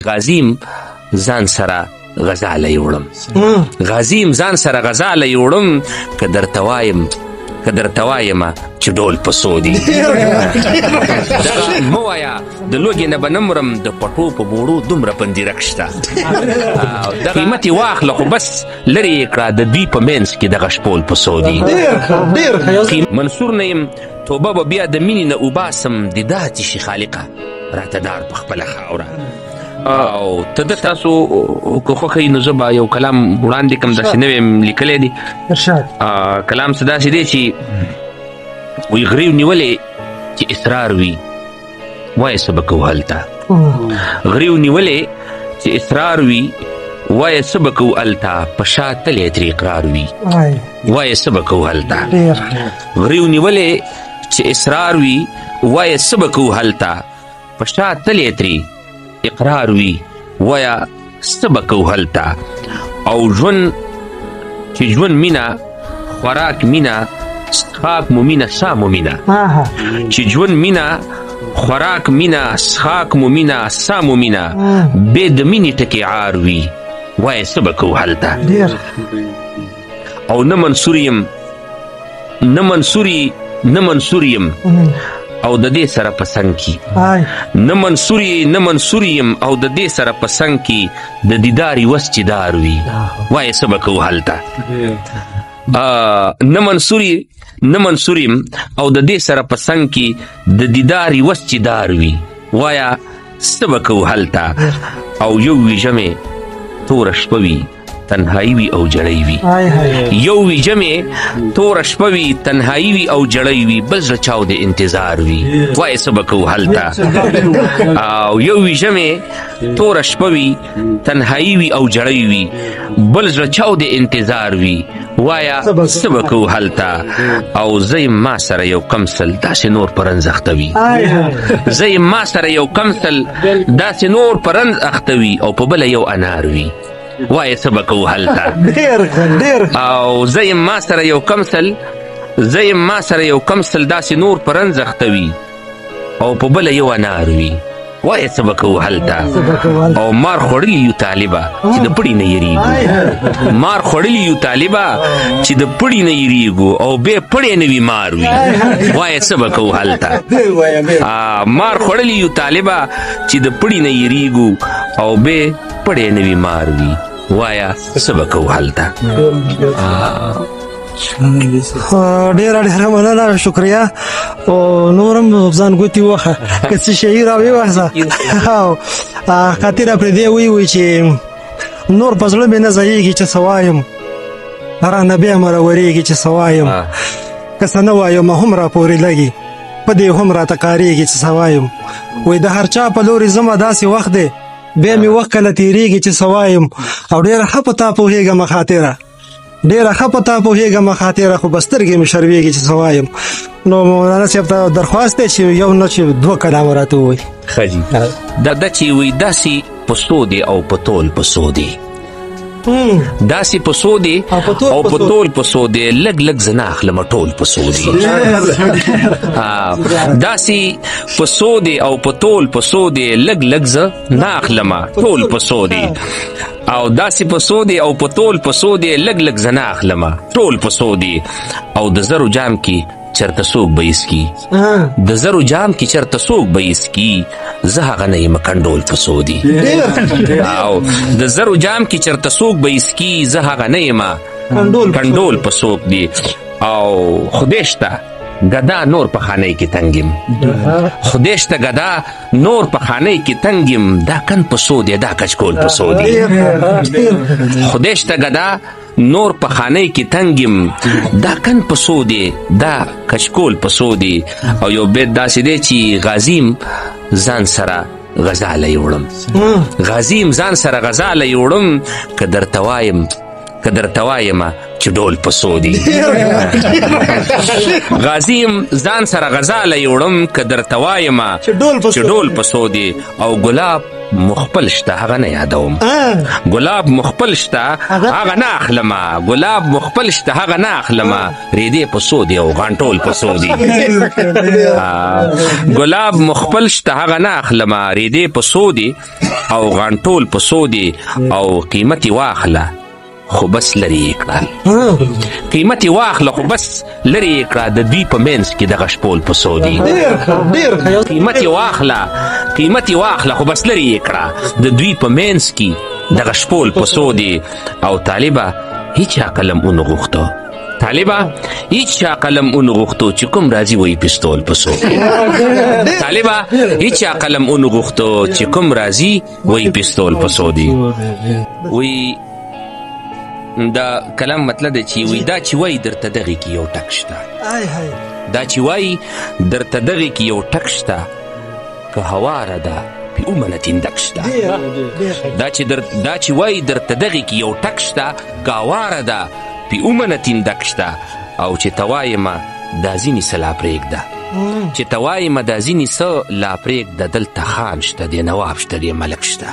غازیم ځان سره غزاله یوړم غازیم ځان سره غزاله یوړم که درته وایم چې ډول په څو دي دغه مه وایه د لوږې نه به نه مرم د پټو په بوړو دومره پنجیرک شته قیمت یې واخله خو بس لرې یې کړه د دوی په منځ کې دغه شپول په څو دي منصور نه یم توبه به بیا د مینې نه وباسم د داتې شي خالقه راته دار په خپله خاوره او ته د تاسو که خوښه وي نو زه به یو کلام وړاندې کړم داسې نوی م لیکلی دی کلام څه داسې دی چې وی غریو نیولې چې اصرار وي وایه څه به کوو هلته غریو نیولې چې اصرار وي وایه څه به کوو هلته په شا تلی ترې اقرار وي وایه څه به کوو هلته غریو نیولې چې اصرار وي وایه څه به کوو هلته په شا تلی ترې اقرار وي وایه څه به کوو هلته او ژوند چې ژوند مینه خوراک مینه څښاک مو مینه سا مو مینه چې ژوند مینه خوراک مینه څښاک مو مینه سا مو مینه بې د مینې ټکې عار وي وایه څه به کوو هلته او نه منصور یم او د دې سره په څنګ کې نه منصور یم او د دې سره په څنګ کې د دیداري وس چې دار وي وایه څه به کوو هلته نه منصور یم او د دې سره په څنګ کې د دیداري وس چې دار وي وایه څه به کوو هلته او یو وي ژمې توره شپه وي تنهایی وي او جړی وي یو وي ژمې توره شپه وي تنهایی وي او جړی وي بل زړه چاو د انتظار وي وایه څه به کوو هلته او یو وي ژمې توره شپه وي تنهایی وي او جړی وي بل زړه چاو د انتظار وي وایه څه به کوو هلته او زه یم ما سره یو کمسل داسې نور په رنځ اخته وي زه یم ما سره یو کمسل داسې نور په رنځ اخته وي او په بله یو انار وي وایه څه به کوو هلته او زه یم ما سره یو کمسل داسې نور په رنځ اخته وي او په بله یو انار وي وایه څه به کوو هلته او مار خوړلي یو طالبه چې د پړي نه یریږو مار خوړلي یو طالبه چې د پړي نه یریږو او بیا پړی نه وي مار وي وایه څه به کوو هلته مار خوړلي یو طالبه چې د پړي نه یریږو او بیا پړی نه وي مار وي وایه څه به کوو هلته ډیره مننه شکریه او نورم ځان ګوتې وخه که څه شی راویوځه خاطره پرې دې وی چې نور په زړه مې نه ځایږي چې څه وایم رانه بیا مه راورېږي چې څه وایم که څه نه وایم هم راپورې لګي په دې هم راته کارېږي چې څه وایم وایي د هر چا په لورې ځمه داسې وخت دی بیا مې وخت کله تېرېږي چې څه وایم او ډېره ښه په تا پوهېږم خاطره ډېره ښه په تا پوهېږم خاطره خو به سترګې مې شرمېږي چې څه وایم نو مولانا صاحب ته درخواست دی چې یو نه چې دوه کلامه راته ووایي ښه جي دا چې وایي داسې په څو دی او په تول په څو دی داسې په څو دی او په تول په څو دی لږ لږ زه نه اخلمه ټول په څو دی داسې په څو دی او په تول په څو دی لږ لږ زه نه اخلمه ټول په څو دی او داسې په څو دی او په تول په څو دی لږ لږ زه نه اخلمه ټول په څو دی او د زرو جام کې چرته څوک به اسکي د زرو جام کې چرته څوک به اسکي زه هغه نه یم کنډول په څو دی او د زرو جام کې چرته څوک به اسکي زه هغه نه یم کنډول په څوک دی او خدای شته گدا نور په خانه کې تنګم خدای شته گدا نور په خانه کې تنګم دا کن په څو دی دا کچکول په څو دی خدای شته گدا نور په خانه کې تنګم دا کن په څو دی دا کچکول په څو دی او یو بیت داسې دی چې غازیم ځان سره غزاله یوړم غازیم ځان سره غزاله یوړم که درته وایم چې ډول په څو دی غازیم ځان سره غزاله یوړم که درته وایم چې ډول په څو دی او ګلاب مخپل شته هغه نه یادوم ګلاب مخپل شته هغه نه اخلمه ګلاب مخپل شته هغه نه اخلمه ریدې په سو دی او غانټول په سو دی ګلاب مخپل شته هغه نه اخلمه ریدې په سو دی او غانټول په سو دی او قیمتي واخله خو بس لري کړه قیمتي واخله خو بس لري کړه د دوی په منځ کې دغه شپول په سو دی قیمتي واخله خو بس لري کړه د دوی په منځ کې دغه شپول په سو دی او طالبه هیچا قلم اون غوښتو چې کوم راځي وی پستول په سو طالبه هیچا قلم اون غوښتو چې کوم راځي وی پستول په سو دی وی دا کلام مطلب دی چې وی دا چې وای درته دغه کې یو ټک شته دا چې وای درته دغه کې یو ټک شته که هواره ده پی اومنه تندک شته دا چې وای درته دغه کې یو ټک شته که هواره ده پی اومنه تندک شته او چې توایمه دا ځینې څه لا پرېږده چې توایمه دا ځینې څه لا پرېږده دلته خان شته دی نواب شته دی ملک شته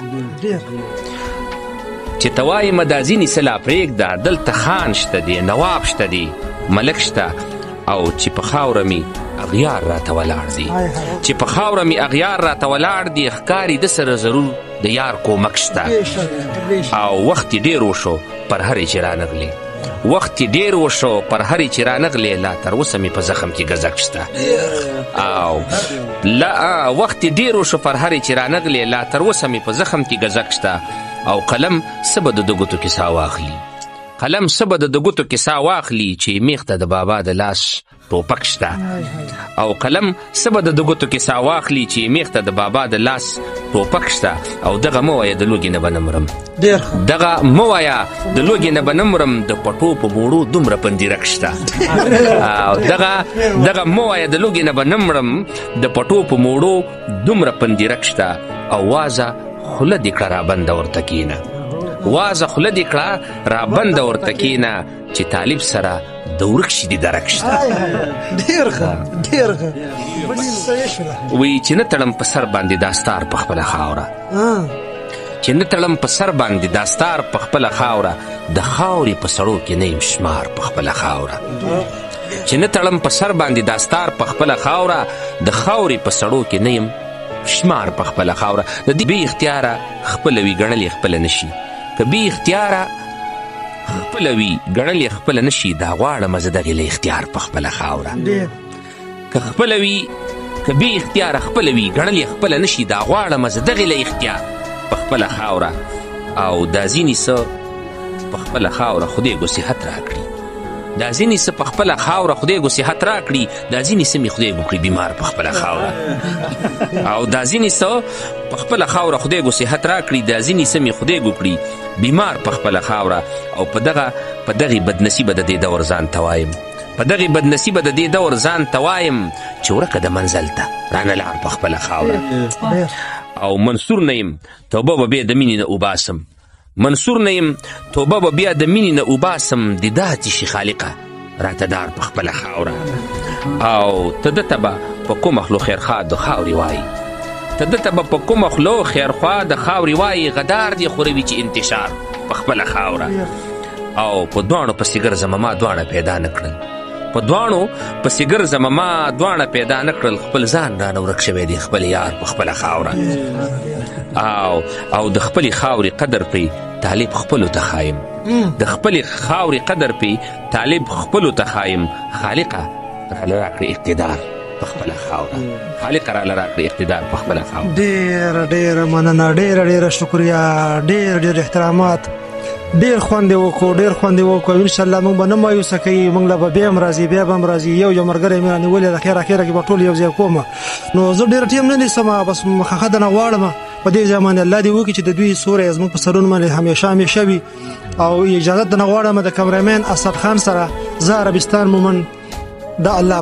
چې توایمه دا ځینې څه لا پرېږده دلته خان شته دی نواب شته دی ملک شته او چې په خاوره مې اغیار راته ولاړ دی چې په خاوره مې اغیار راته ولاړ دی ښکاري د سره ضرور د یار کومک شته او وخت ډېر وشو پر هرې چې رانغلې لا تر اوسه مې په زخم کې ګزک شته او وخت ډېر وشو پر هرې چې رانغلې لا تر اوسه مې په زخم کې ګزک شته او قلم څه به د ګوتو کې سا واخلي چې میخ ته د بابا د لاس ټوپک شته او قلم څه به د ګوتو کې سا واخلي چې میخ ته د بابا د لاس ټوپک شته او دغه مه وایه د لوږې نه به نه مرم د پټو په موړو دومره پندیرک شته او دغه مه وایه د لوږې نه به نه مرم د پټو په موړو دومره پندیرک شته او وازه خوله دې کړه رابنده ورته کېنه چې طالب سره د ورک شي دې درک شته وی چې نه تړم په سر باندې داستار په خپله خاوره د خاورې په سړو کې نه یم شمار په خپله خاوره د دې بې اختیاره خپله وي ګڼل یې خپله نشي که بې اختیاره خپله وي ګڼل یې خپله نشي دا غواړمه زه دغې له اختیار په خپله خاوره که بې اختیاره خپله وي ګڼل یې خپله نشي دا غواړمه زه دغې له اختیار په خپله خاوره او دا ځینې څه په خپله خاوره خدای ګو صحت راکړي دا ځینې څه په خپله خاوره خدای ګو صحت راکړي دا ځینې څه مې خدای ګو کړي بیمار په خپله خاوره او دا ځینې څه په خپله خاوره خدای ګو صحت راکړي دا ځینې څه مې خدای ګو کړي بیمار په خپله خاوره او په دغې بدنصیبه د دې دور ځان توایم چې ورکه د منزل ته رانه لاړ په خپله خاوره او منصور نه یم توبه به بیا د مینې نه اوباسم د داتې شي خالقه راته دار په خپله خاوره او ته دته به په کومه خلو خیرخوا د خاورې وایي غدار دې خوروي چې انتشار په خپله خاوره او په دواړو پسې ګرځمه ما دواړه پیدا نه کړل خپل ځان رانه ورک شوی دی خپل یار په خپله خاوره او د خپلې خاورې قدر پرې طالب خپلو ته خایم خالقه راله راکړې اقتدار په خپله خاوره ډېره مننه ډېره شکریه ډېر احترامات ډېر خوند یې وکړو انشاءالله موږ به نه مایوسه کوي موږ له به بیا هم راځي یو ملګری مې رانیولې د خیره کې به ټول یو ځای کومه نو زه ډېره ټیم نه نیسم بس مخه دنه غواړم په دې ځای باندې الله دې وکړي چې د دوی سوری زموږ په سرونو باندې همیشه وي او اجازت دنه غواړم د کمرمین اسد خان سره زه عربستان مومن د الله